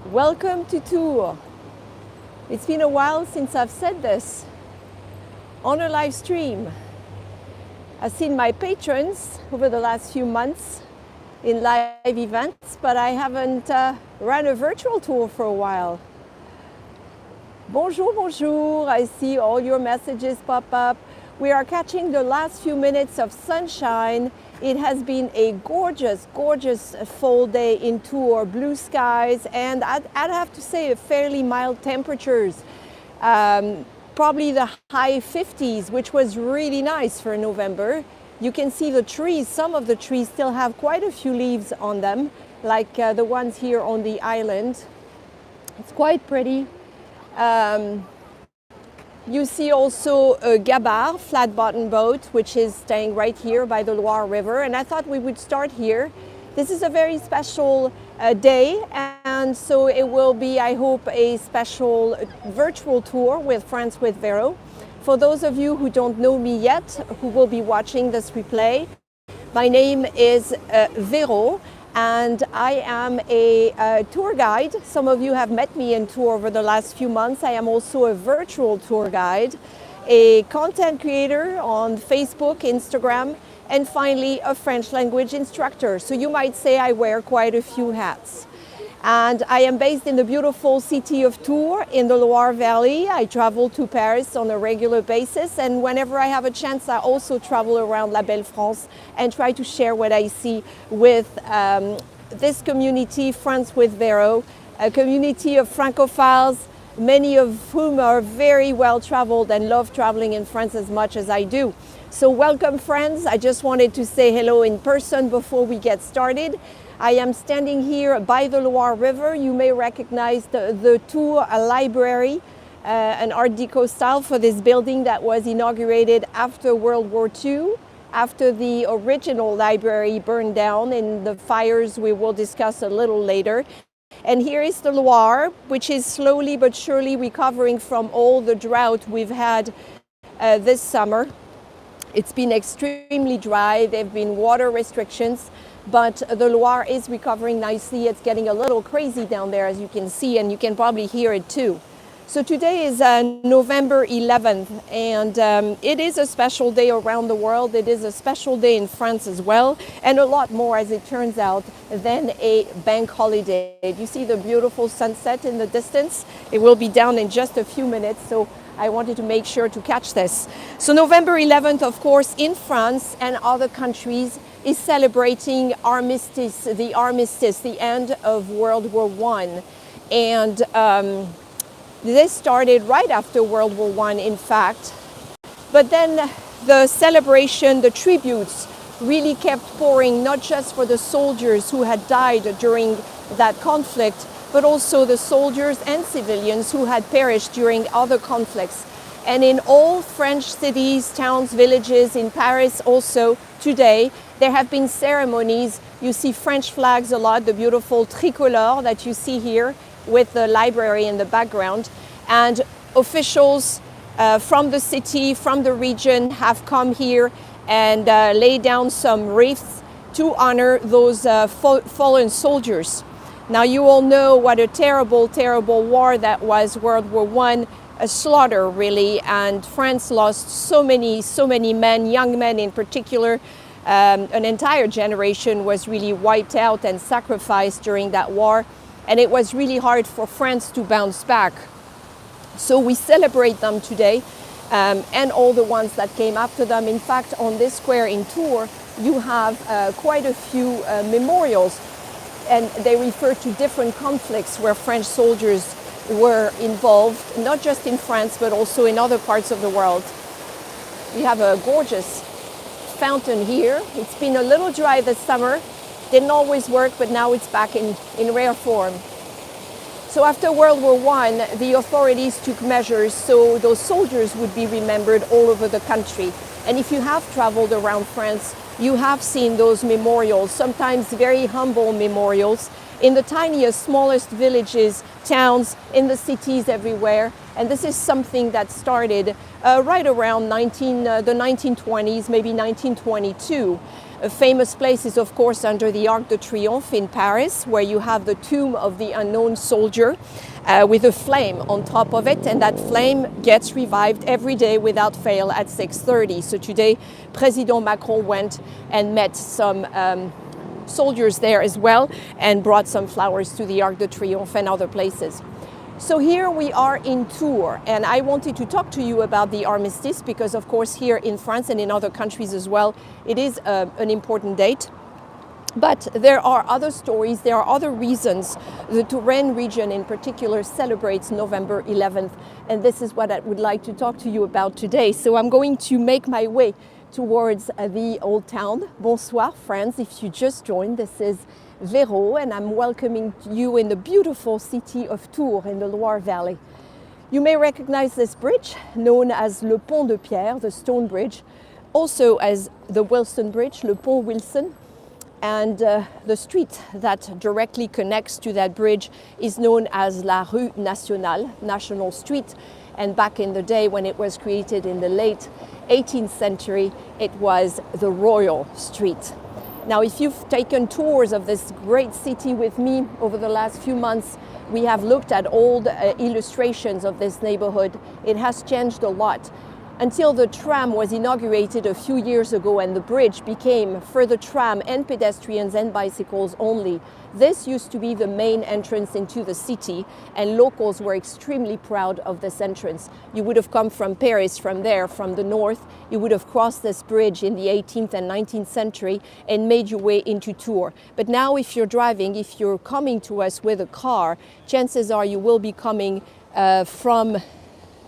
Welcome to Tours. It's been a while since I've said this on a live stream. I've seen my patrons over the last few months in live events, but I haven't run a virtual tour for a while. Bonjour, bonjour. I see all your messages pop up. We are catching the last few minutes of sunshine. It has been a gorgeous, gorgeous fall day in Tours, blue skies, and I'd have to say fairly mild temperatures. Probably the high 50s, which was really nice for November. You can see the trees, some of the trees still have quite a few leaves on them, like the ones here on the island. It's quite pretty. You see also a gabar, flat bottom boat, which is staying right here by the Loire River. And I thought we would start here. This is a very special day, and so it will be, I hope, a special virtual tour with France with Vero. For those of you who don't know me yet, who will be watching this replay, my name is Vero, and I am a tour guide. Some of you have met me in Tours over the last few months. I am also a virtual tour guide, a content creator on Facebook, Instagram, and finally a French language instructor. So you might say I wear quite a few hats. And I am based in the beautiful city of Tours in the Loire Valley. I travel to Paris on a regular basis, and whenever I have a chance, I also travel around La Belle France and try to share what I see with this community, France with Vero, a community of Francophiles, many of whom are very well traveled and love traveling in France as much as I do. So welcome, friends. I just wanted to say hello in person before we get started. I am standing here by the Loire River. You may recognize the Tours Library, an Art Deco style for this building that was inaugurated after World War II, after the original library burned down in the fires we will discuss a little later. And here is the Loire, which is slowly but surely recovering from all the drought we've had this summer. It's been extremely dry. There have been water restrictions. But the Loire is recovering nicely. It's getting a little crazy down there, as you can see, and you can probably hear it too. So today is November 11th, and it is a special day around the world. It is a special day in France as well, and a lot more, as it turns out, than a bank holiday. You see the beautiful sunset in the distance? It will be down in just a few minutes, so I wanted to make sure to catch this. So November 11th, of course, in France and other countries, is celebrating Armistice, the end of World War I. And this started right after World War I, in fact. But then the celebration, the tributes, really kept pouring, not just for the soldiers who had died during that conflict, but also the soldiers and civilians who had perished during other conflicts. And in all French cities, towns, villages, in Paris also today, there have been ceremonies. You see French flags a lot, the beautiful tricolore that you see here with the library in the background. And officials from the city, from the region have come here and laid down some wreaths to honor those fallen soldiers. Now you all know what a terrible, terrible war that was, World War I, a slaughter really, and France lost so many men, young men in particular. An entire generation was really wiped out and sacrificed during that war, and it was really hard for France to bounce back. So we celebrate them today, and all the ones that came after them. In fact, on this square in Tours, you have quite a few memorials, and they refer to different conflicts where French soldiers were involved, not just in France, but also in other parts of the world. We have a gorgeous fountain here. It's been a little dry this summer, didn't always work, but now it's back in rare form. So after World War I, the authorities took measures so those soldiers would be remembered all over the country. And if you have traveled around France, you have seen those memorials, sometimes very humble memorials, in the tiniest, smallest villages, towns, in the cities everywhere. And this is something that started right around the 1920s, maybe 1922. A famous place is, of course, under the Arc de Triomphe in Paris, where you have the tomb of the unknown soldier with a flame on top of it, and that flame gets revived every day without fail at 6:30. So today, President Macron went and met some soldiers there as well and brought some flowers to the Arc de Triomphe and other places. So here we are in Tours, and I wanted to talk to you about the Armistice because, of course, here in France and in other countries as well, it is an important date. But there are other stories, there are other reasons. The Touraine region in particular celebrates November 11th, and this is what I would like to talk to you about today. So I'm going to make my way towards the old town. Bonsoir, friends, if you just joined, this is Véro, and I'm welcoming you in the beautiful city of Tours in the Loire Valley. You may recognize this bridge, known as Le Pont de Pierre, the stone bridge, also as the Wilson Bridge, Le Pont Wilson, and the street that directly connects to that bridge is known as La Rue Nationale, National Street, and back in the day when it was created in the late 18th century, it was the Royal Street. Now, if you've taken tours of this great city with me over the last few months, we have looked at old illustrations of this neighborhood. It has changed a lot. Until the tram was inaugurated a few years ago and the bridge became for the tram and pedestrians and bicycles only, this used to be the main entrance into the city, and locals were extremely proud of this entrance. You would have come from Paris, from there, from the north. You would have crossed this bridge in the 18th and 19th century and made your way into Tours. But now if you're driving, if you're coming to us with a car, chances are you will be coming from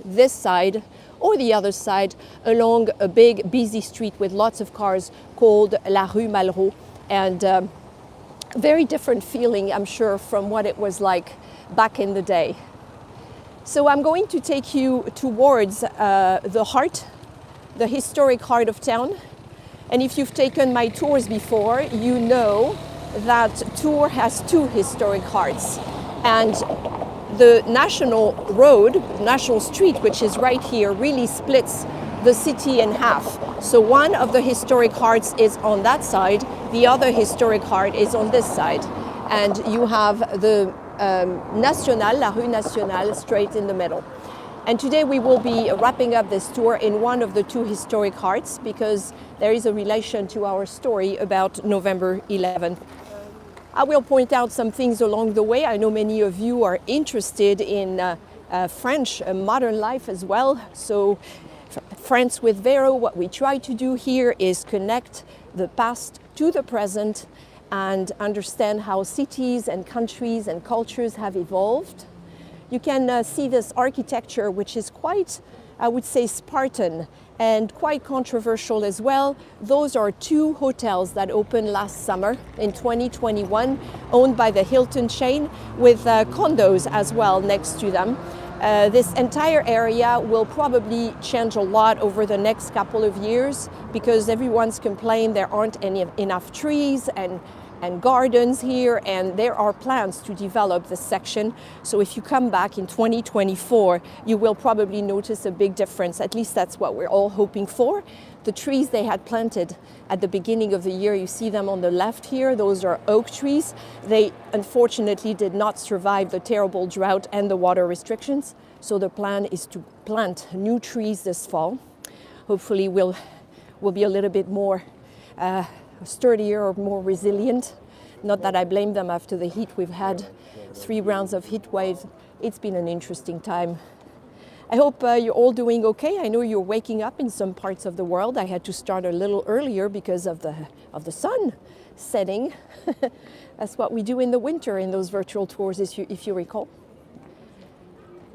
this side or the other side along a big busy street with lots of cars called La Rue Malraux, and very different feeling, I'm sure, from what it was like back in the day. So I'm going to take you towards the heart, the historic heart of town. And if you've taken my tours before, you know that Tours has two historic hearts. And the national road, national street, which is right here, really splits the city in half. So one of the historic hearts is on that side, the other historic heart is on this side. And you have the Nationale, La Rue Nationale, straight in the middle. And today we will be wrapping up this tour in one of the two historic hearts because there is a relation to our story about November 11th. I will point out some things along the way. I know many of you are interested in French modern life as well. So France with Véro, what we try to do here is connect the past to the present and understand how cities and countries and cultures have evolved. You can see this architecture, which is quite, I would say, Spartan and quite controversial as well. Those are two hotels that opened last summer in 2021, owned by the Hilton chain, with condos as well next to them. This entire area will probably change a lot over the next couple of years because everyone's complained there aren't enough trees and gardens here, and there are plans to develop this section. So if you come back in 2024, you will probably notice a big difference. At least that's what we're all hoping for. The trees they had planted at the beginning of the year, you see them on the left here, those are oak trees. They unfortunately did not survive the terrible drought and the water restrictions. So the plan is to plant new trees this fall. Hopefully we'll be a little bit more sturdier or more resilient. Not that I blame them after the heat. We've had 3 rounds of heat waves. It's been an interesting time. I hope you're all doing okay. I know you're waking up in some parts of the world. I had to start a little earlier because of the sun setting. That's what we do in the winter in those virtual tours, if you recall.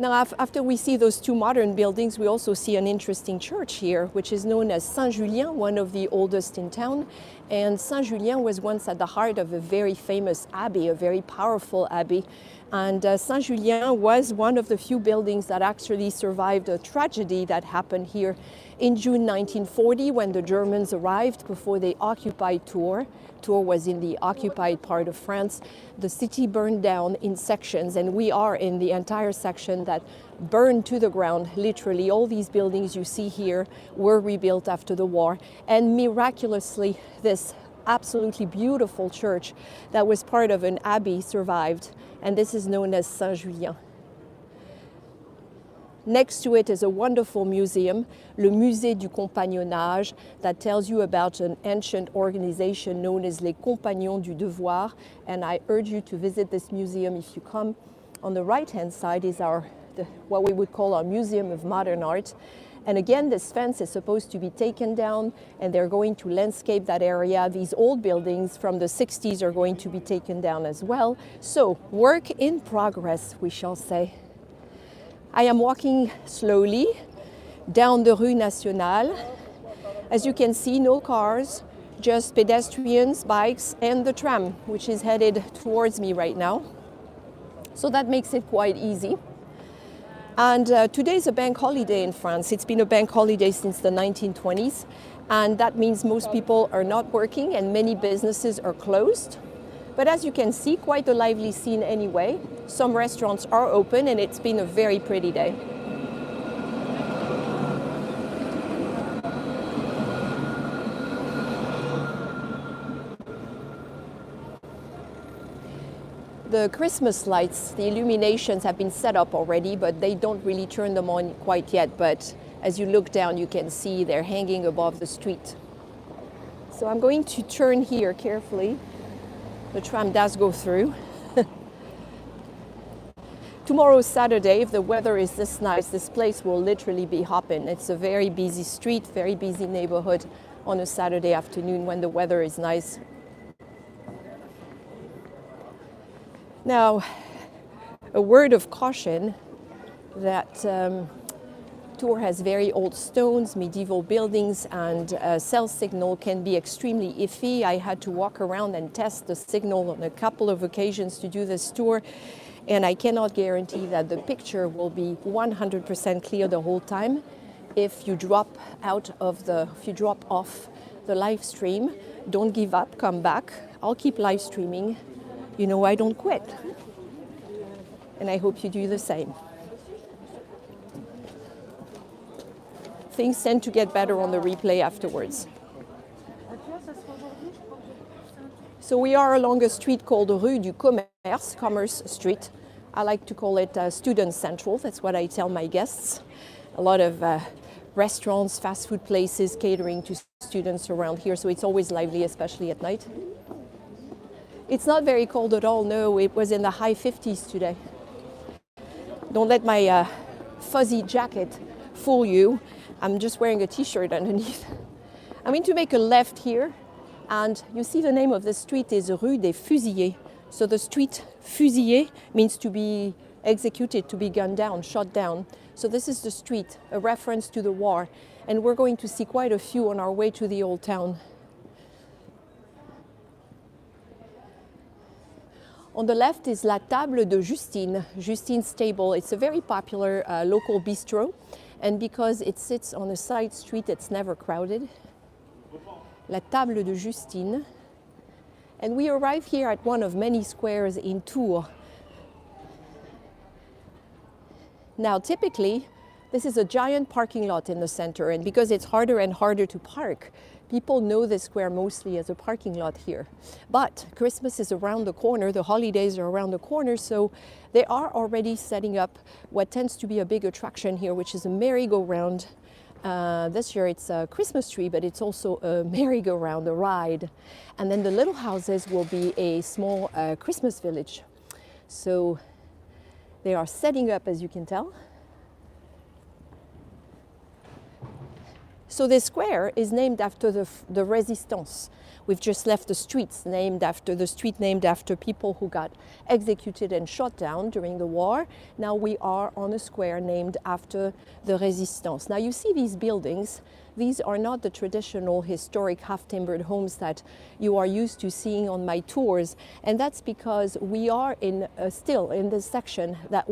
Now, after we see those two modern buildings, we also see an interesting church here, which is known as Saint-Julien, one of the oldest in town. And Saint-Julien was once at the heart of a very famous abbey, a very powerful abbey. And Saint-Julien was one of the few buildings that actually survived a tragedy that happened here in June 1940 when the Germans arrived before they occupied Tours. Tours was in the occupied part of France. The city burned down in sections, and we are in the entire section that burned to the ground. Literally, all these buildings you see here were rebuilt after the war, and miraculously, this absolutely beautiful church that was part of an abbey survived, and this is known as Saint-Julien. Next to it is a wonderful museum, le Musée du Compagnonnage, that tells you about an ancient organization known as les Compagnons du Devoir, and I urge you to visit this museum if you come. On the right-hand side is what we would call our Museum of Modern Art. And again, this fence is supposed to be taken down, and they're going to landscape that area. These old buildings from the 60s are going to be taken down as well. So, work in progress, we shall say. I am walking slowly down the Rue Nationale. As you can see, no cars, just pedestrians, bikes, and the tram, which is headed towards me right now. So that makes it quite easy. And today is a bank holiday in France. It's been a bank holiday since the 1920s, and that means most people are not working and many businesses are closed. But as you can see, quite a lively scene anyway. Some restaurants are open, and it's been a very pretty day. The Christmas lights, the illuminations have been set up already, but they don't really turn them on quite yet. But as you look down, you can see they're hanging above the street. So I'm going to turn here carefully. The tram does go through. Tomorrow is Saturday. If the weather is this nice, this place will literally be hopping. It's a very busy street, very busy neighborhood on a Saturday afternoon when the weather is nice. Now, a word of caution that Tours has very old stones, medieval buildings, and cell signal can be extremely iffy. I had to walk around and test the signal on a couple of occasions to do this tour, and I cannot guarantee that the picture will be 100% clear the whole time. If you drop off the live stream, don't give up, come back. I'll keep live streaming. You know, I don't quit. And I hope you do the same. Things tend to get better on the replay afterwards. So we are along a street called Rue du Commerce, Commerce Street. I like to call it Student Central. That's what I tell my guests. A lot of restaurants, fast food places catering to students around here, so it's always lively, especially at night. It's not very cold at all, no. It was in the high 50s today. Don't let my fuzzy jacket fool you. I'm just wearing a t-shirt underneath. I'm going to make a left here, and you see the name of the street is Rue des Fusillés. So the street Fusillé means to be executed, to be gunned down, shot down. So this is the street, a reference to the war, and we're going to see quite a few on our way to the old town. On the left is La Table de Justine, Justine's Table. It's a very popular local bistro, and because it sits on a side street, it's never crowded. La Table de Justine. And we arrive here at one of many squares in Tours. Now, typically, this is a giant parking lot in the center, and because it's harder and harder to park, people know this square mostly as a parking lot here. But Christmas is around the corner, the holidays are around the corner, so they are already setting up what tends to be a big attraction here, which is a merry-go-round. This year it's a Christmas tree, but it's also a merry-go-round, a ride. And then the little houses will be a small Christmas village. So they are setting up, as you can tell. So this square is named after the Resistance. We've just left the streets named after people who got executed and shot down during the war. Now we are on a square named after the Resistance. Now you see these buildings. These are not the traditional historic half-timbered homes that you are used to seeing on my tours. And that's because we are still in this section that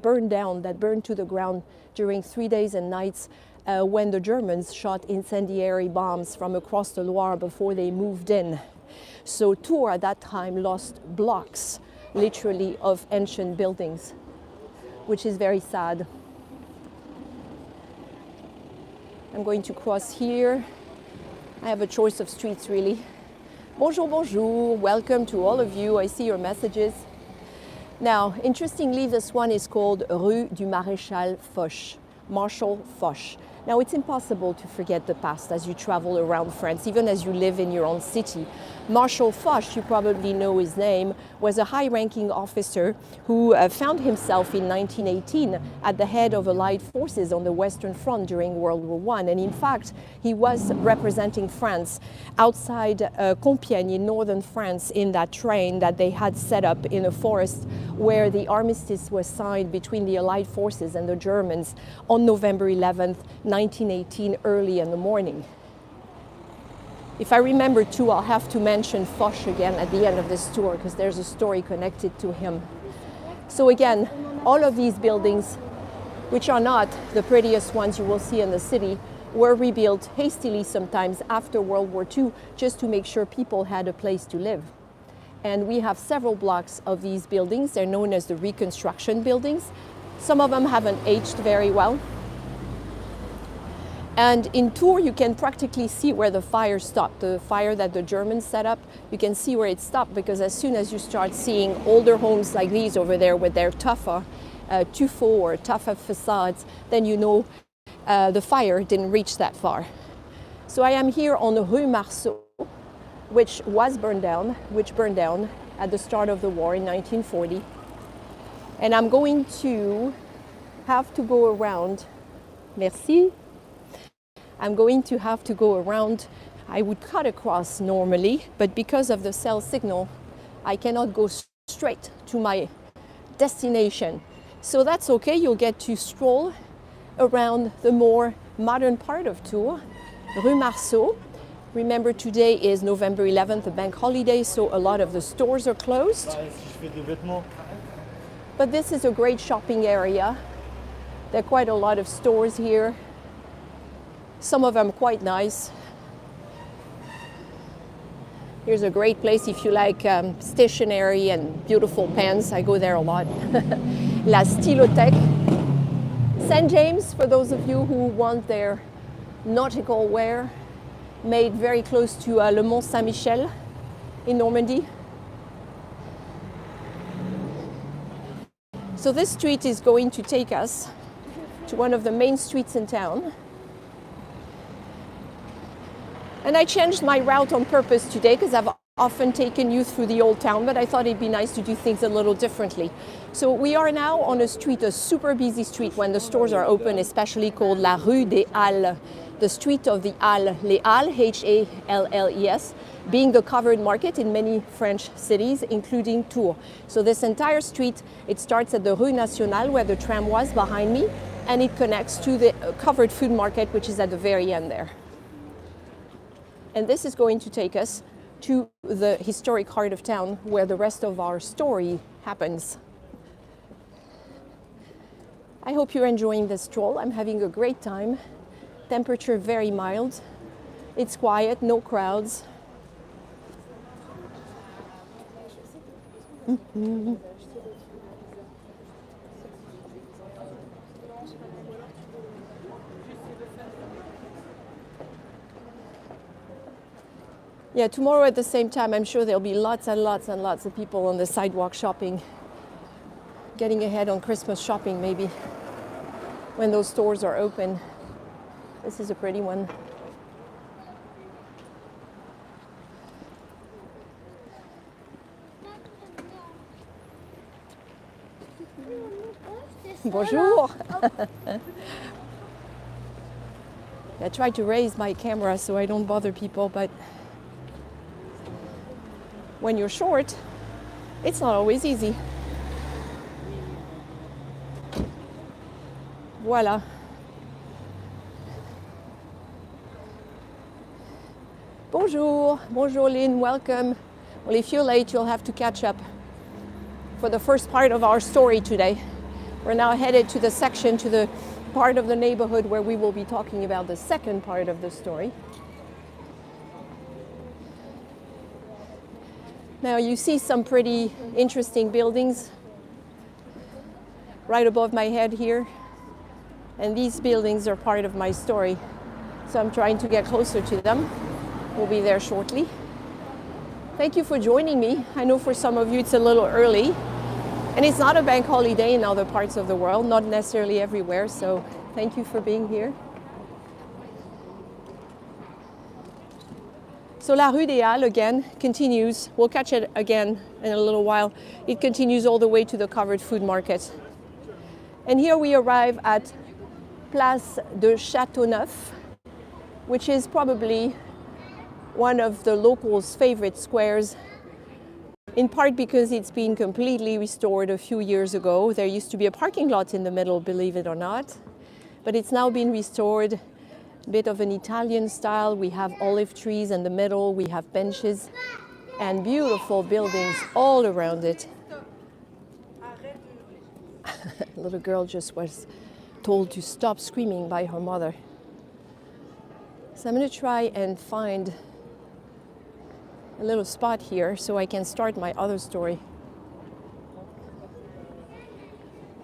burned down, that burned to the ground during 3 days and nights when the Germans shot incendiary bombs from across the Loire before they moved in. So Tours at that time lost blocks, literally, of ancient buildings, which is very sad. I'm going to cross here. I have a choice of streets, really. Bonjour, bonjour. Welcome to all of you. I see your messages. Now, interestingly, this one is called Rue du Maréchal Foch, Marshal Foch. Now, it's impossible to forget the past as you travel around France, even as you live in your own city. Marshal Foch, you probably know his name, was a high-ranking officer who found himself in 1918 at the head of Allied forces on the Western Front during World War I. And in fact, he was representing France outside Compiègne in northern France in that train that they had set up in a forest where the Armistice was signed between the Allied forces and the Germans on November 11th, 1918, early in the morning. If I remember too, I'll have to mention Foch again at the end of this tour because there's a story connected to him. So again, all of these buildings, which are not the prettiest ones you will see in the city, were rebuilt hastily sometimes after World War II just to make sure people had a place to live. And we have several blocks of these buildings. They're known as the reconstruction buildings. Some of them haven't aged very well. And in Tours, you can practically see where the fire stopped, the fire that the Germans set up. You can see where it stopped because as soon as you start seeing older homes like these over there with their tuffeau or tuffeau facades, then you know the fire didn't reach that far. So I am here on the Rue Marceau, which burned down at the start of the war in 1940. And I'm going to have to go around. Merci. I'm going to have to go around. I would cut across normally, but because of the cell signal, I cannot go straight to my destination. So that's okay, you'll get to stroll around the more modern part of Tours, Rue Marceau. Remember, today is November 11th, a bank holiday, so a lot of the stores are closed. But this is a great shopping area. There are quite a lot of stores here. Some of them quite nice. Here's a great place if you like stationery and beautiful pens. I go there a lot. La Stylothèque. St. James, for those of you who want their nautical wear, made very close to Le Mont Saint-Michel in Normandy. So this street is going to take us to one of the main streets in town. And I changed my route on purpose today because I've often taken you through the old town, but I thought it'd be nice to do things a little differently. So we are now on a street, a super busy street when the stores are open, especially called La Rue des Halles, the street of the Halles, les Halles, Halles, being the covered market in many French cities, including Tours. So this entire street, it starts at the Rue Nationale, where the tram was behind me, and it connects to the covered food market, which is at the very end there. And this is going to take us to the historic heart of town where the rest of our story happens. I hope you're enjoying this stroll. I'm having a great time. Temperature very mild. It's quiet, no crowds. Yeah, tomorrow at the same time, I'm sure there'll be lots and lots and lots of people on the sidewalk shopping, getting ahead on Christmas shopping maybe, when those stores are open. This is a pretty one. Bonjour. I tried to raise my camera so I don't bother people, but when you're short, it's not always easy. Voila. Bonjour, bonjour Lynn, welcome. Well, if you're late, you'll have to catch up for the first part of our story today. We're now headed to the section, to the part of the neighborhood where we will be talking about the second part of the story. Now you see some pretty interesting buildings right above my head here. And these buildings are part of my story. So I'm trying to get closer to them. We'll be there shortly. Thank you for joining me. I know for some of you it's a little early, and it's not a bank holiday in other parts of the world, not necessarily everywhere, so thank you for being here. So La Rue des Halles again continues. We'll catch it again in a little while. It continues all the way to the covered food market. And here we arrive at Place de Châteauneuf, which is probably one of the locals' favorite squares, in part because it's been completely restored a few years ago. There used to be a parking lot in the middle, believe it or not, but it's now been restored, a bit of an Italian style. We have olive trees in the middle, we have benches and beautiful buildings all around it. A little girl just was told to stop screaming by her mother. So I'm going to try and find a little spot here so I can start my other story.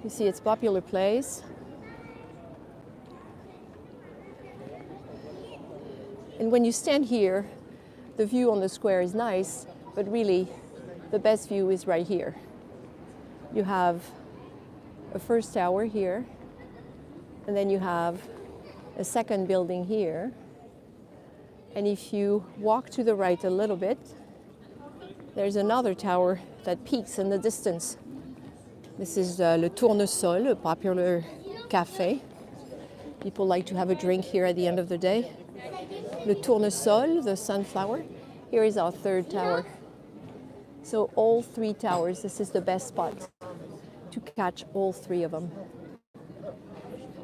You see, it's a popular place. And when you stand here, the view on the square is nice, but really the best view is right here. You have a first tower here, and then you have a second building here. And if you walk to the right a little bit, there's another tower that peaks in the distance. This is Le Tournesol, a popular cafe. People like to have a drink here at the end of the day. Le Tournesol, the sunflower. Here is our third tower. So all three towers, this is the best spot to catch all three of them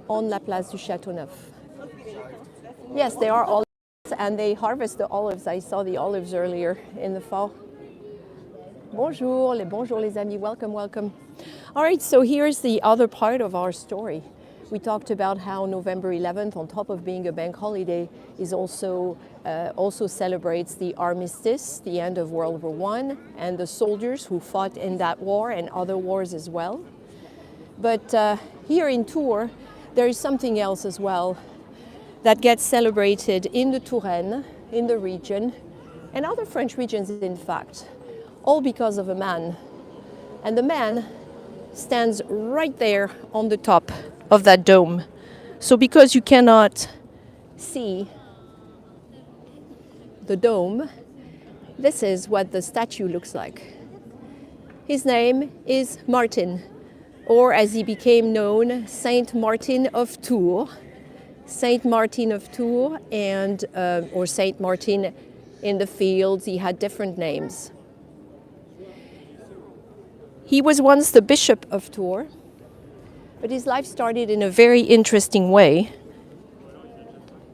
on La Place du Châteauneuf. Yes, they are all. And they harvest the olives. I saw the olives earlier in the fall. Bonjour les amis, welcome, welcome. All right, so here's the other part of our story. We talked about how November 11th, on top of being a bank holiday, is also celebrates the Armistice, the end of World War I, and the soldiers who fought in that war and other wars as well. But here in Tours, there is something else as well that gets celebrated in the Touraine, in the region, and other French regions, in fact, all because of a man. And the man stands right there on the top of that dome. So because you cannot see the dome, this is what the statue looks like. His name is Martin, or as he became known, Saint Martin of Tours. Saint Martin of Tours and or Saint Martin in the fields. He had different names. He was once the bishop of Tours, but his life started in a very interesting way.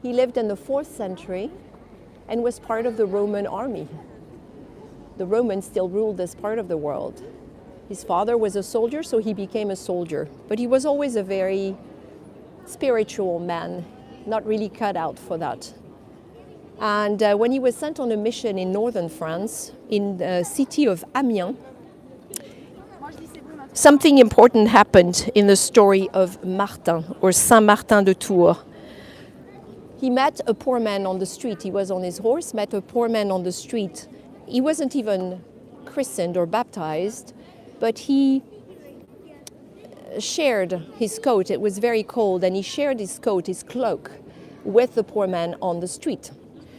He lived in the 4th century and was part of the Roman army. The Romans still ruled this part of the world. His father was a soldier, so he became a soldier, but he was always a very spiritual man, not really cut out for that. And when he was sent on a mission in northern France, in the city of Amiens, something important happened in the story of Martin, or Saint Martin de Tours. He met a poor man on the street. He was on his horse, met a poor man on the street. He wasn't even christened or baptized, but he shared his coat. It was very cold, and he shared his coat, his cloak, with the poor man on the street.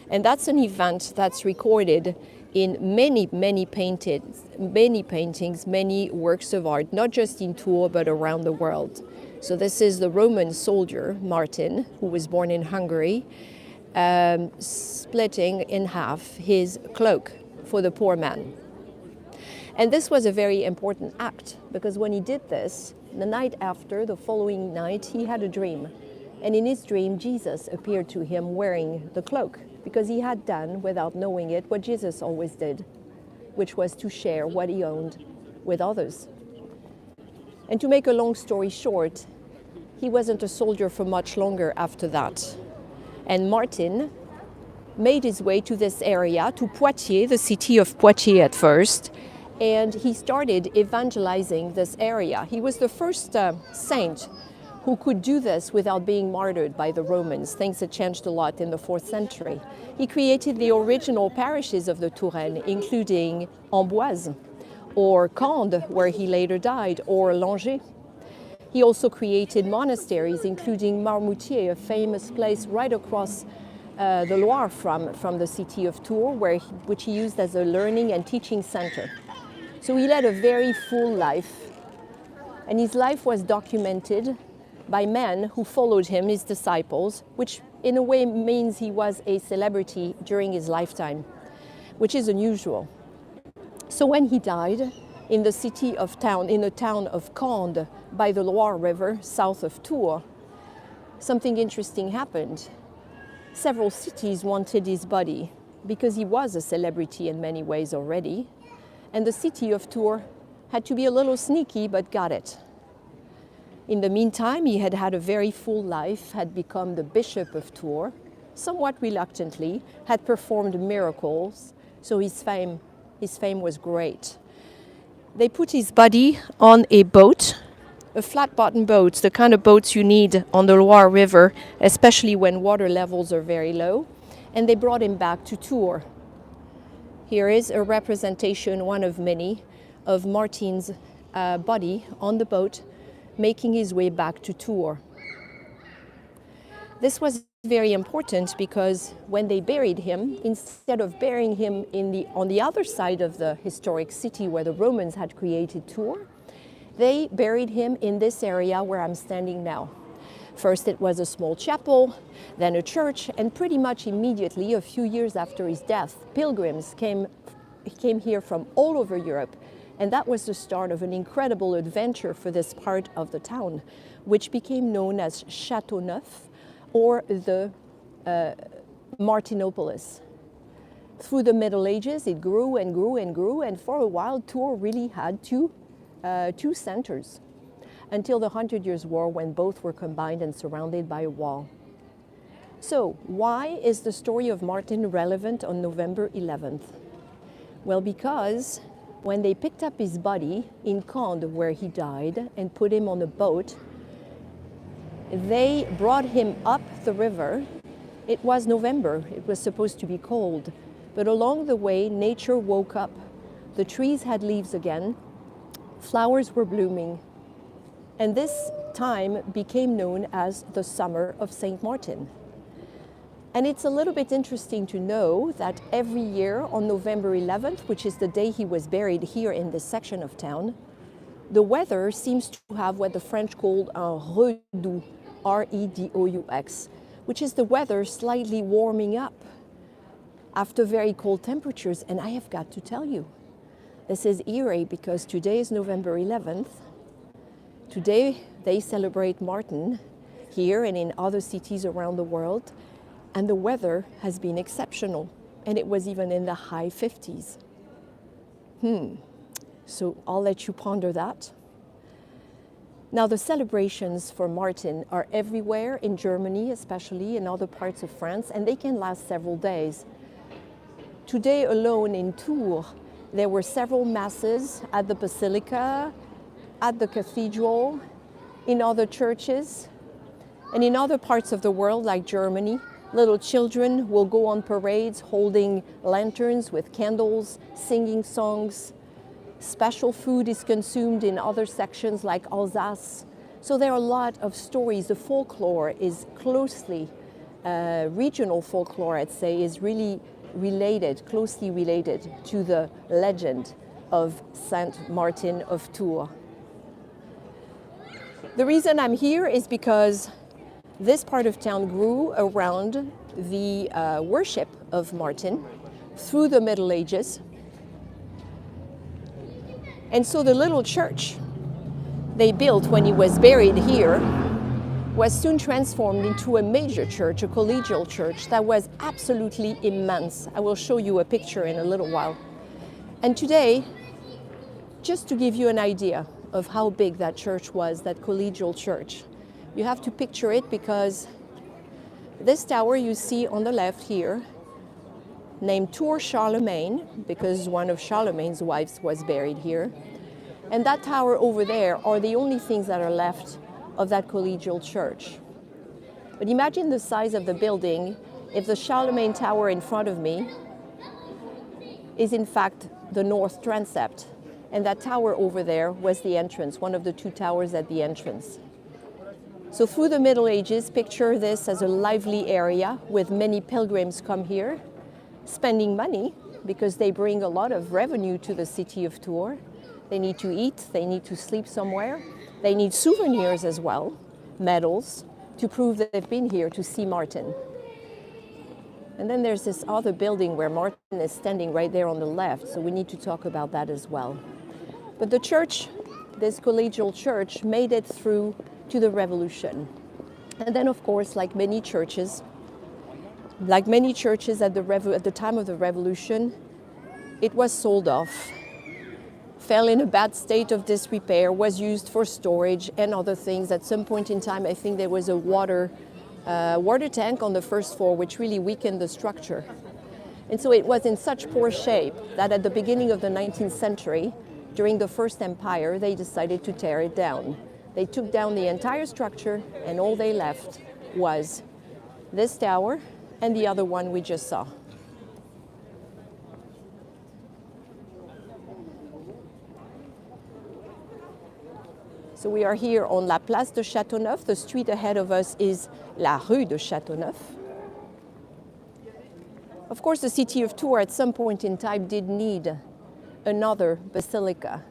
And that's an event that's recorded in many paintings, many works of art, not just in Tours, but around the world. So this is the Roman soldier, Martin, who was born in Hungary, splitting in half his cloak for the poor man. And this was a very important act, because when he did this, the night after, the following night, he had a dream. And in his dream, Jesus appeared to him wearing the cloak, because he had done, without knowing it, what Jesus always did, which was to share what he owned with others. And to make a long story short, he wasn't a soldier for much longer after that. And Martin made his way to this area, to Poitiers, the city of Poitiers at first, and he started evangelizing this area. He was the first saint who could do this without being martyred by the Romans. Things had changed a lot in the 4th century. He created the original parishes of the Touraine, including Amboise, or Conde, where he later died, or Langeais. He also created monasteries, including Marmoutier, a famous place right across the Loire from the city of Tours, which he used as a learning and teaching center. So he led a very full life, and his life was documented by men who followed him, his disciples, which in a way means he was a celebrity during his lifetime, which is unusual. So when he died in the town of Conde by the Loire River, south of Tours, something interesting happened. Several cities wanted his body because he was a celebrity in many ways already, and the city of Tours had to be a little sneaky, but got it. In the meantime, he had had a very full life, had become the Bishop of Tours, somewhat reluctantly, had performed miracles, so his fame was great. They put his body on a boat, a flat-bottom boat, the kind of boats you need on the Loire River, especially when water levels are very low, and they brought him back to Tours. Here is a representation, one of many, of Martin's body on the boat, making his way back to Tours. This was very important because when they buried him, instead of burying him on the other side of the historic city where the Romans had created Tours, they buried him in this area where I'm standing now. First it was a small chapel, then a church, and pretty much immediately, a few years after his death, pilgrims came here from all over Europe. And that was the start of an incredible adventure for this part of the town, which became known as Châteauneuf, or the Martinopolis. Through the Middle Ages, it grew and grew and grew, and for a while, Tours really had two centers, until the 100 Years' War, when both were combined and surrounded by a wall. So, why is the story of Martin relevant on November 11th? Well, because when they picked up his body in Conde, where he died, and put him on a boat, they brought him up the river. It was November, it was supposed to be cold, but along the way, nature woke up. The trees had leaves again, flowers were blooming, and this time became known as the Summer of Saint Martin. And it's a little bit interesting to know that every year on November 11th, which is the day he was buried here in this section of town, the weather seems to have what the French called un redoux, R-E-D-O-U-X, which is the weather slightly warming up after very cold temperatures. And I have got to tell you, this is eerie because today is November 11th. Today they celebrate Martin here and in other cities around the world. And the weather has been exceptional, and it was even in the high 50s. So I'll let you ponder that. Now, the celebrations for Martin are everywhere in Germany, especially in other parts of France, and they can last several days. Today alone in Tours, there were several masses at the basilica, at the cathedral, in other churches, and in other parts of the world like Germany. Little children will go on parades holding lanterns with candles, singing songs. Special food is consumed in other sections like Alsace. So there are a lot of stories. The folklore is closely, regional folklore, I'd say, is really closely related to the legend of Saint Martin of Tours. The reason I'm here is because this part of town grew around the worship of Martin through the Middle Ages. And so the little church they built when he was buried here was soon transformed into a major church, a collegial church that was absolutely immense. I will show you a picture in a little while. And today, just to give you an idea of how big that church was, that collegial church, you have to picture it because this tower you see on the left here, named Tour Charlemagne, because one of Charlemagne's wives was buried here. And that tower over there are the only things that are left of that collegial church. But imagine the size of the building if the Charlemagne Tower in front of me is in fact the north transept, and that tower over there was the entrance, one of the two towers at the entrance. So through the Middle Ages, picture this as a lively area with many pilgrims come here, spending money because they bring a lot of revenue to the city of Tours. They need to eat, they need to sleep somewhere. They need souvenirs as well, medals, to prove that they've been here to see Martin. And then there's this other building where Martin is standing right there on the left, so we need to talk about that as well. But the church, this collegial church, made it through to the Revolution. And then, of course, like many churches at the time of the Revolution, it was sold off, fell in a bad state of disrepair, was used for storage and other things. At some point in time, I think there was a water tank on the first floor, which really weakened the structure. And so it was in such poor shape that at the beginning of the 19th century, during the First Empire, they decided to tear it down. They took down the entire structure, and all they left was this tower and the other one we just saw. So we are here on La Place de Châteauneuf. The street ahead of us is La Rue de Châteauneuf. Of course, the city of Tours at some point in time did need another basilica,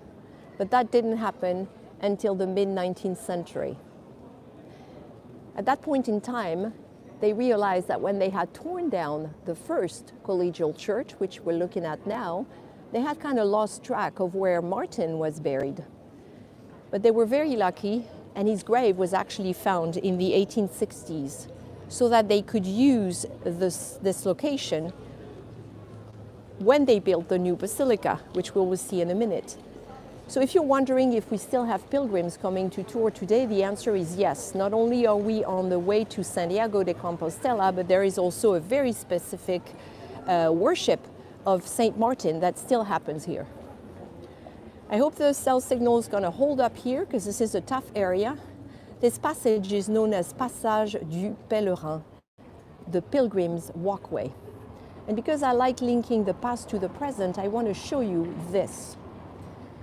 but that didn't happen until the mid-19th century. At that point in time, they realized that when they had torn down the first collegial church, which we're looking at now, they had kind of lost track of where Martin was buried. But they were very lucky, and his grave was actually found in the 1860s, so that they could use this location when they built the new basilica, which we will see in a minute. So if you're wondering if we still have pilgrims coming to Tours today, the answer is yes. Not only are we on the way to Santiago de Compostela, but there is also a very specific worship of Saint Martin that still happens here. I hope the cell signal is going to hold up here, because this is a tough area. This passage is known as Passage du Pèlerin, the pilgrim's walkway. And because I like linking the past to the present, I want to show you this.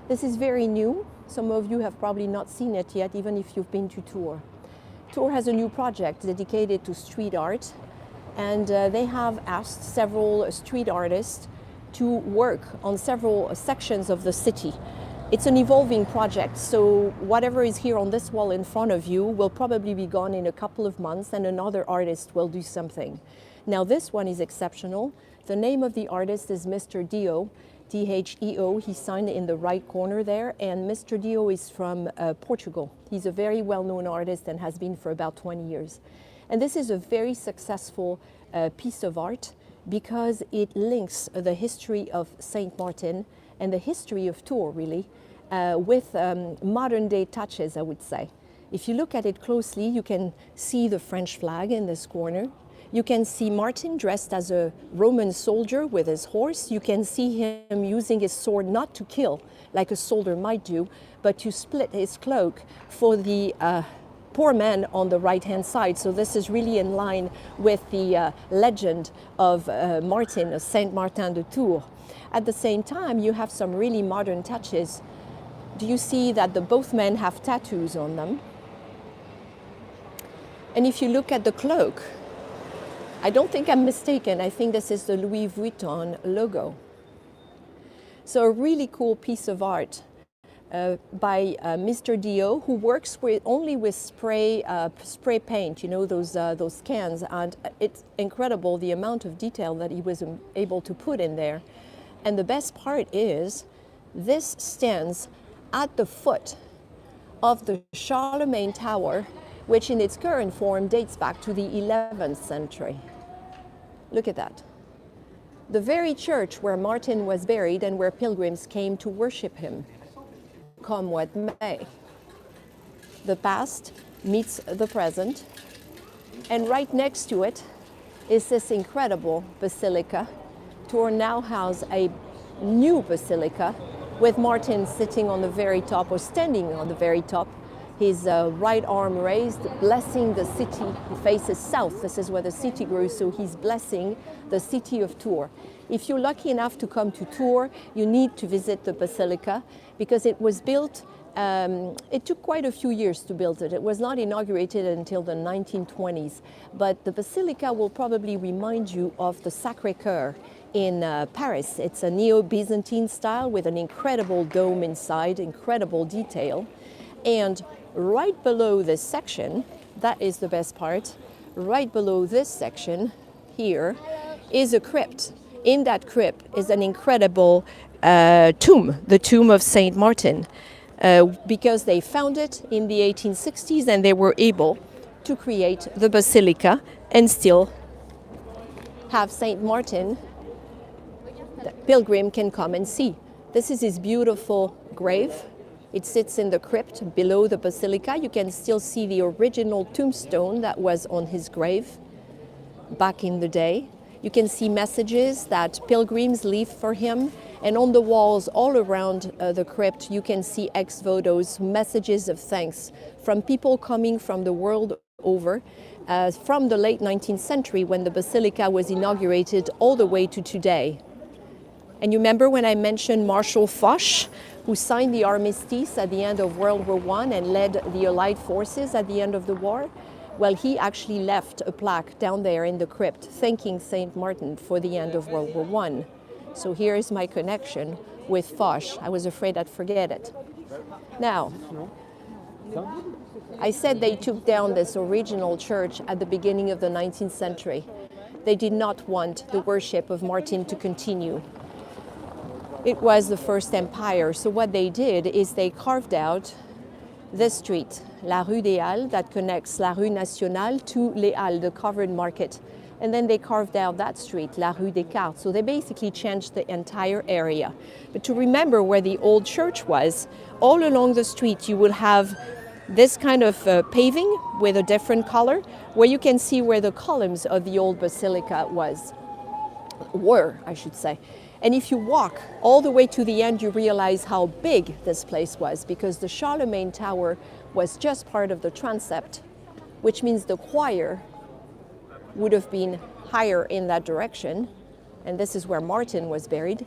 This is very new. Some of you have probably not seen it yet, even if you've been to Tours. Tours has a new project dedicated to street art, and they have asked several street artists to work on several sections of the city. It's an evolving project, so whatever is here on this wall in front of you will probably be gone in a couple of months, and another artist will do something. Now this one is exceptional. The name of the artist is Mr. Dio, D-H-E-O. He's signed in the right corner there, and Mr. Dio is from Portugal. He's a very well-known artist and has been for about 20 years. And this is a very successful piece of art because it links the history of Saint Martin and the history of Tours, really, with modern-day touches, I would say. If you look at it closely, you can see the French flag in this corner. You can see Martin dressed as a Roman soldier with his horse. You can see him using his sword not to kill, like a soldier might do, but to split his cloak for the poor man on the right-hand side. So this is really in line with the legend of Martin, Saint Martin de Tours. At the same time, you have some really modern touches. Do you see that both men have tattoos on them? And if you look at the cloak, I don't think I'm mistaken. I think this is the Louis Vuitton logo. So a really cool piece of art by Mr. Dio, who works only with spray paint, you know, those cans. And it's incredible the amount of detail that he was able to put in there. And the best part is, this stands at the foot of the Charlemagne Tower, which in its current form dates back to the 11th century. Look at that. The very church where Martin was buried and where pilgrims came to worship him. Come what may. The past meets the present, and right next to it is this incredible basilica. Tours now has a new basilica with Martin sitting on the very top, or standing on the very top. his right arm raised, blessing the city. He faces south. This is where the city grows, so he's blessing the city of Tours. If you're lucky enough to come to Tours, you need to visit the basilica because it was built, it took quite a few years to build it. It was not inaugurated until the 1920s, but the basilica will probably remind you of the Sacré-Cœur in Paris. It's a neo-Byzantine style with an incredible dome inside, incredible detail. And right below this section, that is the best part, right below this section here is a crypt. In that crypt is an incredible tomb, the tomb of Saint Martin, because they found it in the 1860s and they were able to create the basilica and still have Saint Martin that pilgrim can come and see. This is his beautiful grave. It sits in the crypt below the basilica. You can still see the original tombstone that was on his grave back in the day. You can see messages that pilgrims leave for him. And on the walls all around the crypt, you can see ex votos, messages of thanks from people coming from the world over, from the late 19th century when the basilica was inaugurated all the way to today. And you remember when I mentioned Marshal Foch, who signed the Armistice at the end of World War I and led the Allied forces at the end of the war? Well, he actually left a plaque down there in the crypt thanking Saint Martin for the end of World War I. So here is my connection with Foch. I was afraid I'd forget it. Now, I said they took down this original church at the beginning of the 19th century. They did not want the worship of Martin to continue. It was the First Empire, so what they did is they carved out this street, La Rue des Halles, that connects La Rue Nationale to Les Halles, the covered market. And then they carved out that street, La Rue des Cartes. So they basically changed the entire area. But to remember where the old church was, all along the street you will have this kind of paving with a different color, where you can see where the columns of the old basilica were, I should say. And if you walk all the way to the end, you realize how big this place was, because the Charlemagne Tower was just part of the transept, which means the choir would have been higher in that direction. And this is where Martin was buried.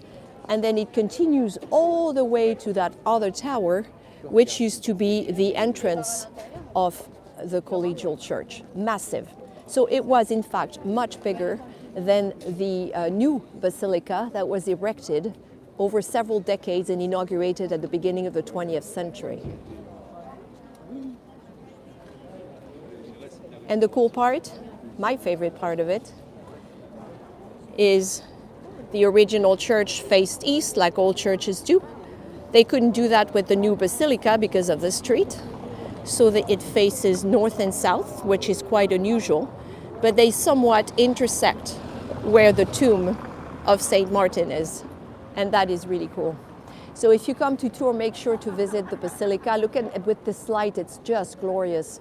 And then it continues all the way to that other tower, which used to be the entrance of the collegial church. Massive. So it was, in fact, much bigger than the new basilica that was erected over several decades and inaugurated at the beginning of the 20th century. And the cool part, my favorite part of it, is the original church faced east, like all churches do. They couldn't do that with the new basilica because of the street, so that it faces north and south, which is quite unusual, but they somewhat intersect where the tomb of Saint Martin is, and that is really cool. So if you come to Tours, make sure to visit the basilica. Look at it with this light, it's just glorious.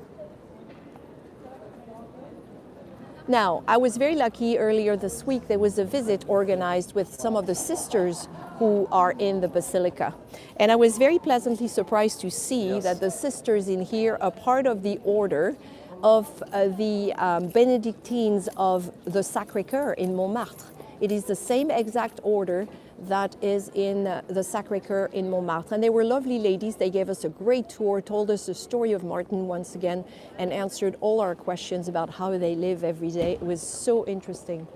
Now, I was very lucky earlier this week. There was a visit organized with some of the sisters who are in the basilica. And I was very pleasantly surprised to see that the sisters in here are part of the order of the Benedictines of the Sacré-Cœur in Montmartre. It is the same exact order that is in the Sacré-Cœur in Montmartre. And they were lovely ladies. They gave us a great tour, told us the story of Martin once again, and answered all our questions about how they live every day. It was so interesting.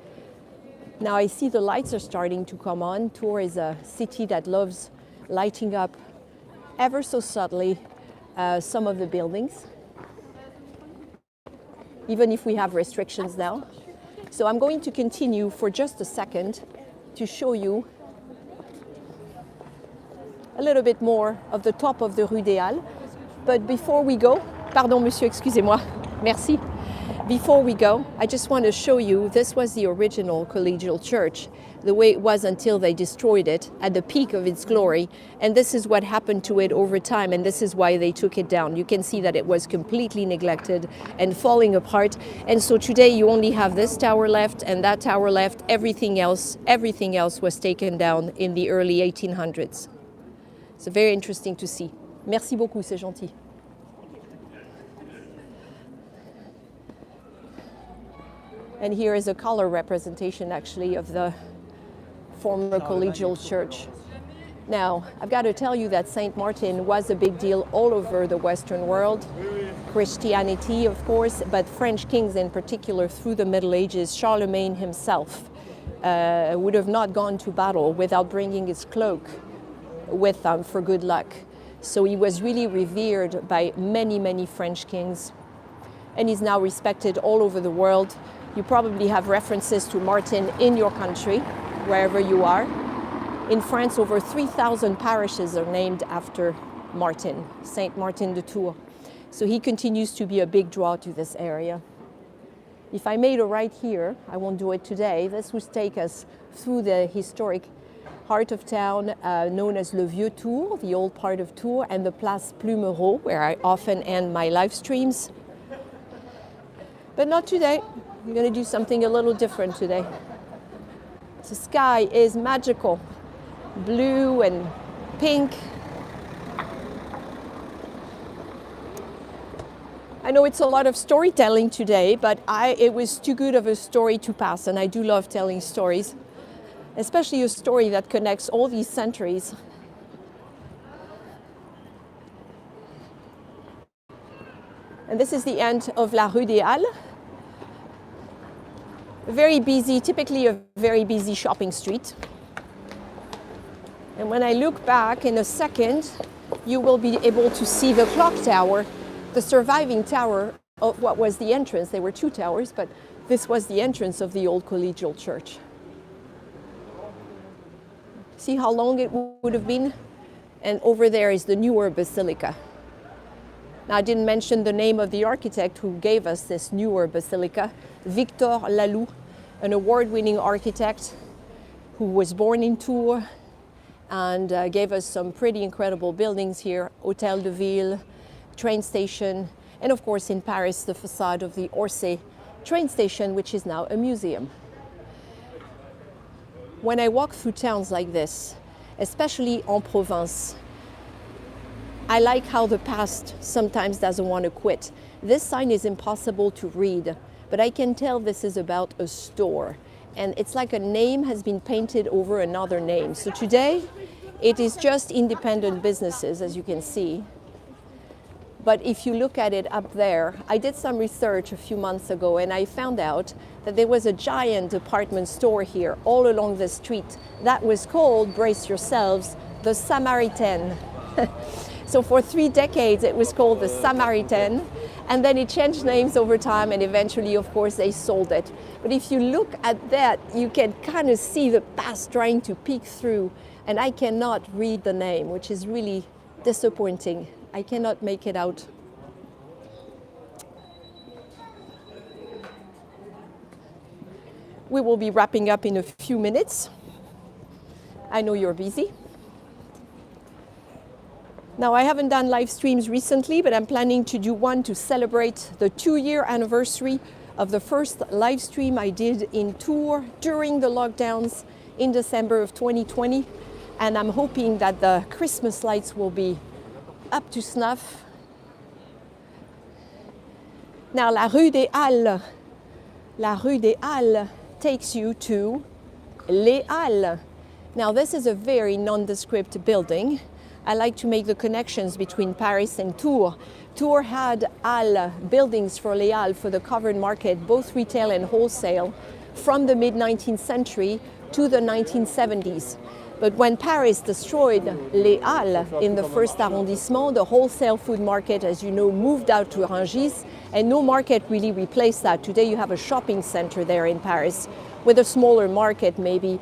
Now I see the lights are starting to come on. Tours is a city that loves lighting up ever so subtly some of the buildings, even if we have restrictions now. So I'm going to continue for just a second to show you a little bit more of the top of the Rue des Halles. But before we go, pardon monsieur, excusez-moi, merci. Before we go, I just want to show you, this was the original collegial church, the way it was until they destroyed it at the peak of its glory. And this is what happened to it over time, and this is why they took it down. You can see that it was completely neglected and falling apart. And so today you only have this tower left and that tower left. Everything else was taken down in the early 1800s. It's very interesting to see. Merci beaucoup, c'est gentil. And here is a color representation actually of the former collegial church. Now, I've got to tell you that Saint Martin was a big deal all over the Western world. Christianity, of course, but French kings in particular through the Middle Ages. Charlemagne himself would have not gone to battle without bringing his cloak with them for good luck. So he was really revered by many, many French kings. And he's now respected all over the world. You probably have references to Martin in your country, wherever you are. In France, over 3,000 parishes are named after Martin, Saint Martin de Tours. So he continues to be a big draw to this area. If I made a right here, I won't do it today, this would take us through the historic heart of town known as Le Vieux Tours, the old part of Tours, and the Place Plumereau, where I often end my live streams. But not today. I'm going to do something a little different today. The sky is magical. Blue and pink. I know it's a lot of storytelling today, but it was too good of a story to pass, and I do love telling stories, especially a story that connects all these centuries. And this is the end of La Rue des Halles. Very busy, typically a very busy shopping street. And when I look back in a second, you will be able to see the clock tower, the surviving tower of what was the entrance. There were two towers, but this was the entrance of the old collegial church. See how long it would have been? And over there is the newer basilica. Now, I didn't mention the name of the architect who gave us this newer basilica, Victor Laloux, an award-winning architect who was born in Tours and gave us some pretty incredible buildings here, Hôtel de Ville, train station, and of course in Paris, the facade of the Orsay train station, which is now a museum. When I walk through towns like this, especially en Provence, I like how the past sometimes doesn't want to quit. This sign is impossible to read, but I can tell this is about a store. And it's like a name has been painted over another name. So today, it is just independent businesses, as you can see. But if you look at it up there, I did some research a few months ago, and I found out that there was a giant department store here all along the street that was called, brace yourselves, the Samaritan. So for 3 decades, it was called the Samaritan, and then it changed names over time, and eventually, of course, they sold it. But if you look at that, you can kind of see the past trying to peek through, and I cannot read the name, which is really disappointing. I cannot make it out. We will be wrapping up in a few minutes. I know you're busy. Now, I haven't done live streams recently, but I'm planning to do one to celebrate the 2-year anniversary of the first live stream I did in Tours during the lockdowns in December of 2020. And I'm hoping that the Christmas lights will be up to snuff. Now, La Rue des Halles takes you to Les Halles. Now, this is a very nondescript building. I like to make the connections between Paris and Tours. Tours had Halles, buildings for Les Halles, for the covered market, both retail and wholesale, from the mid-19th century to the 1970s. But when Paris destroyed Les Halles in the first arrondissement, the wholesale food market, as you know, moved out to Armistice, and no market really replaced that. Today you have a shopping center there in Paris with a smaller market maybe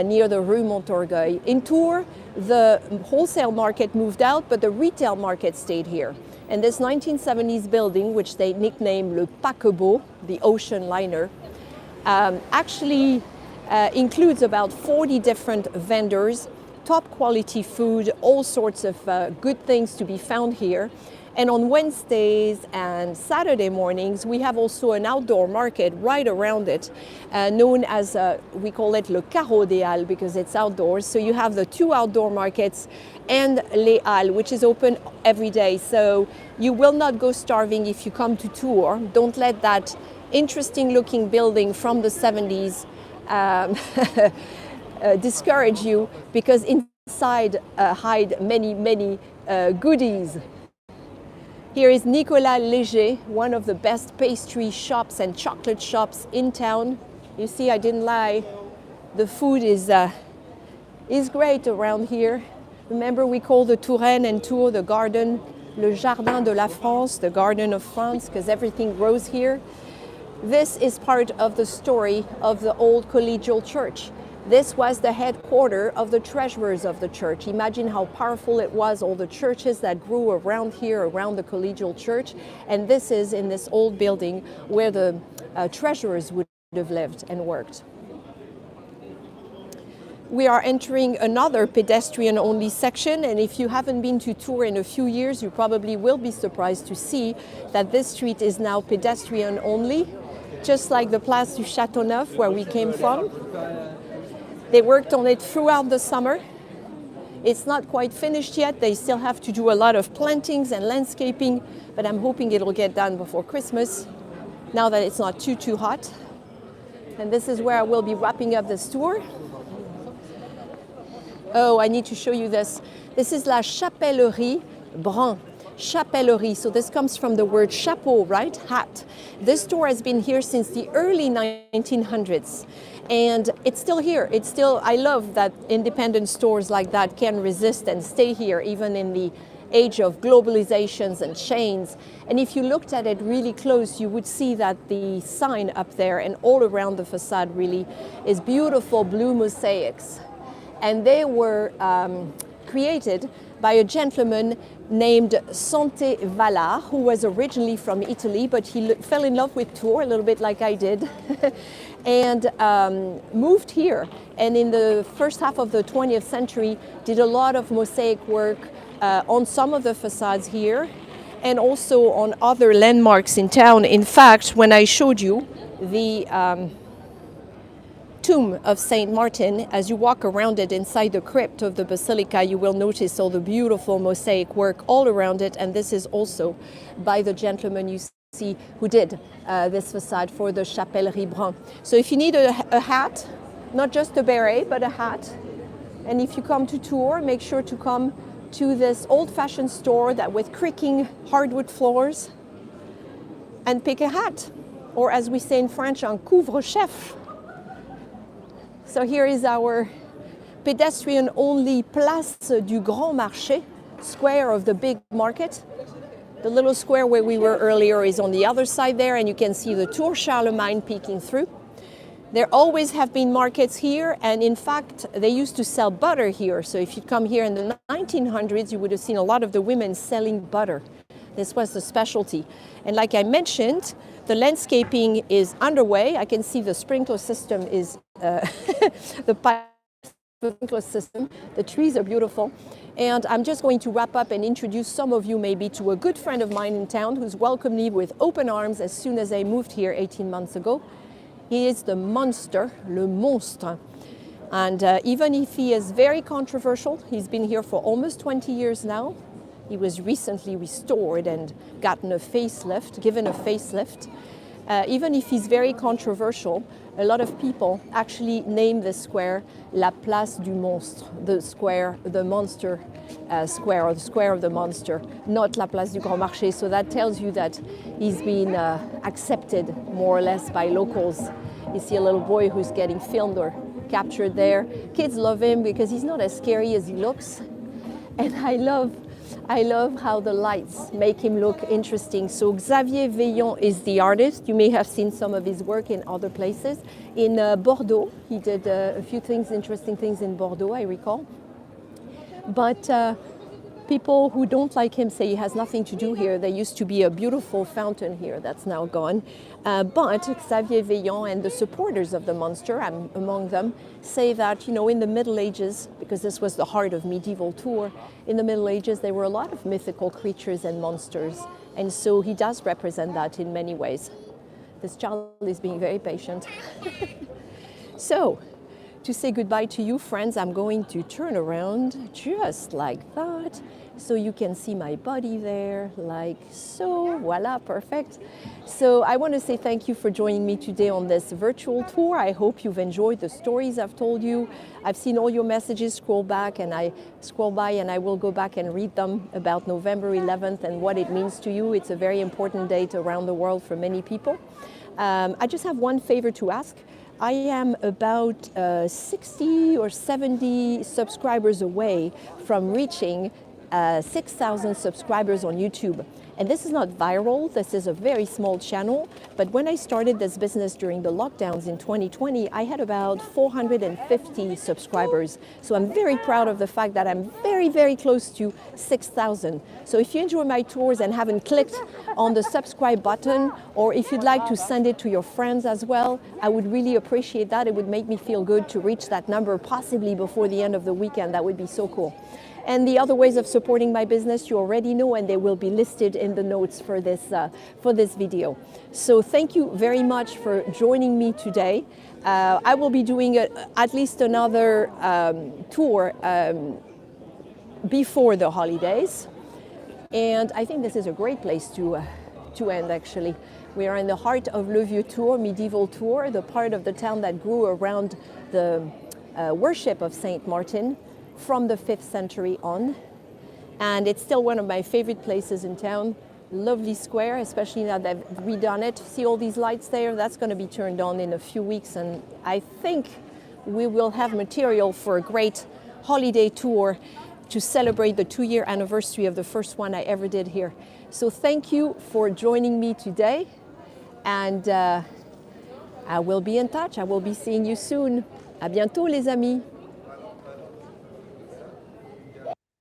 near the Rue Montorgueil. In Tours, the wholesale market moved out, but the retail market stayed here. And this 1970s building, which they nicknamed Le Paquebot, the ocean liner, actually includes about 40 different vendors, top quality food, all sorts of good things to be found here. And on Wednesdays and Saturday mornings, we have also an outdoor market right around it, known as, we call it le Carreau des Halles because it's outdoors. So you have the 2 outdoor markets and Les Halles, which is open every day. So you will not go starving if you come to Tours. Don't let that interesting looking building from the 70s discourage you, because inside hide many goodies. Here is Nicolas Léger, one of the best pastry shops and chocolate shops in town. You see, I didn't lie. The food is great around here. Remember, we call the Touraine and Tours the garden, le jardin de la France, the garden of France, because everything grows here. This is part of the story of the old collegial church. This was the headquarters of the treasurers of the church. Imagine how powerful it was, all the churches that grew around here, around the collegial church. And this is in this old building where the treasurers would have lived and worked. We are entering another pedestrian-only section, and if you haven't been to Tours in a few years, you probably will be surprised to see that this street is now pedestrian-only, just like the Place du Châteauneuf, where we came from. They worked on it throughout the summer. It's not quite finished yet. They still have to do a lot of plantings and landscaping, but I'm hoping it'll get done before Christmas, now that it's not too hot. And this is where I will be wrapping up this tour. Oh, I need to show you this. This is La Chapellerie Brun. Chapellerie, so this comes from the word chapeau, right? Hat. This store has been here since the early 1900s. And it's still here. It's still, I love that independent stores like that can resist and stay here, even in the age of globalizations and chains. And if you looked at it really close, you would see that the sign up there and all around the facade really is beautiful blue mosaics. And they were created by a gentleman named Santé Vallard, who was originally from Italy, but he fell in love with Tours, a little bit like I did, and moved here. And in the first half of the 20th century, did a lot of mosaic work on some of the facades here, and also on other landmarks in town. In fact, when I showed you the tomb of Saint Martin, as you walk around it inside the crypt of the basilica, you will notice all the beautiful mosaic work all around it, and this is also by the gentleman you see who did this facade for the Chapellerie Brun. So if you need a hat, not just a beret, but a hat, and if you come to Tours, make sure to come to this old-fashioned store that with creaking hardwood floors, and pick a hat, or as we say in French, un couvre-chef. So here is our pedestrian-only Place du Grand Marché, square of the big market. The little square where we were earlier is on the other side there, and you can see the Tour Charlemagne peeking through. There always have been markets here, and in fact, they used to sell butter here. So if you come here in the 1900s, you would have seen a lot of the women selling butter. This was the specialty. And like I mentioned, the landscaping is underway. I can see the sprinkler system is the pipe sprinkler system. The trees are beautiful. And I'm just going to wrap up and introduce some of you maybe to a good friend of mine in town who's welcomed me with open arms as soon as I moved here 18 months ago. He is the monster, le monstre. And even if he is very controversial, he's been here for almost 20 years now. He was recently restored and given a facelift. Even if he's very controversial, a lot of people actually name this square La Place du Monstre, the square, the monster square, or the square of the monster, not La Place du Grand Marché. So that tells you that he's been accepted more or less by locals. You see a little boy who's getting filmed or captured there. Kids love him because he's not as scary as he looks. And I love how the lights make him look interesting. So Xavier Veillon is the artist. You may have seen some of his work in other places. In Bordeaux, he did a few things, interesting things in Bordeaux, I recall. But People who don't like him say he has nothing to do here. There used to be a beautiful fountain here that's now gone. But Xavier Veillant and the supporters of the monster, I'm among them, say that, in the Middle Ages, because this was the heart of medieval Tours, in the Middle Ages there were a lot of mythical creatures and monsters. And so he does represent that in many ways. This child is being very patient. So, to say goodbye to you, friends, I'm going to turn around just like that, so you can see my body there, like so. Voila, perfect. So I want to say thank you for joining me today on this virtual tour. I hope you've enjoyed the stories I've told you. I've seen all your messages scroll by, and I will go back and read them about November 11th and what it means to you. It's a very important date around the world for many people. I just have one favor to ask. I am about 60 or 70 subscribers away from reaching 6,000 subscribers on YouTube. And this is not viral, this is a very small channel, but when I started this business during the lockdowns in 2020, I had about 450 subscribers. So I'm very proud of the fact that I'm very, very close to 6,000. So if you enjoy my tours and haven't clicked on the subscribe button, or if you'd like to send it to your friends as well, I would really appreciate that. It would make me feel good to reach that number, possibly before the end of the weekend. That would be so cool. And the other ways of supporting my business you already know, and they will be listed in the notes for this video. So thank you very much for joining me today. I will be doing at least another tour before the holidays. And I think this is a great place to end, actually. We are in the heart of Le Vieux Tours, medieval Tours, the part of the town that grew around the worship of Saint Martin from the 5th century on. And it's still one of my favorite places in town. Lovely square, especially now they've redone it. See all these lights there? That's going to be turned on in a few weeks, and I think we will have material for a great holiday tour to celebrate the 2-year anniversary of the first one I ever did here. So thank you for joining me today, and I will be in touch. I will be seeing you soon. À bientôt les amis.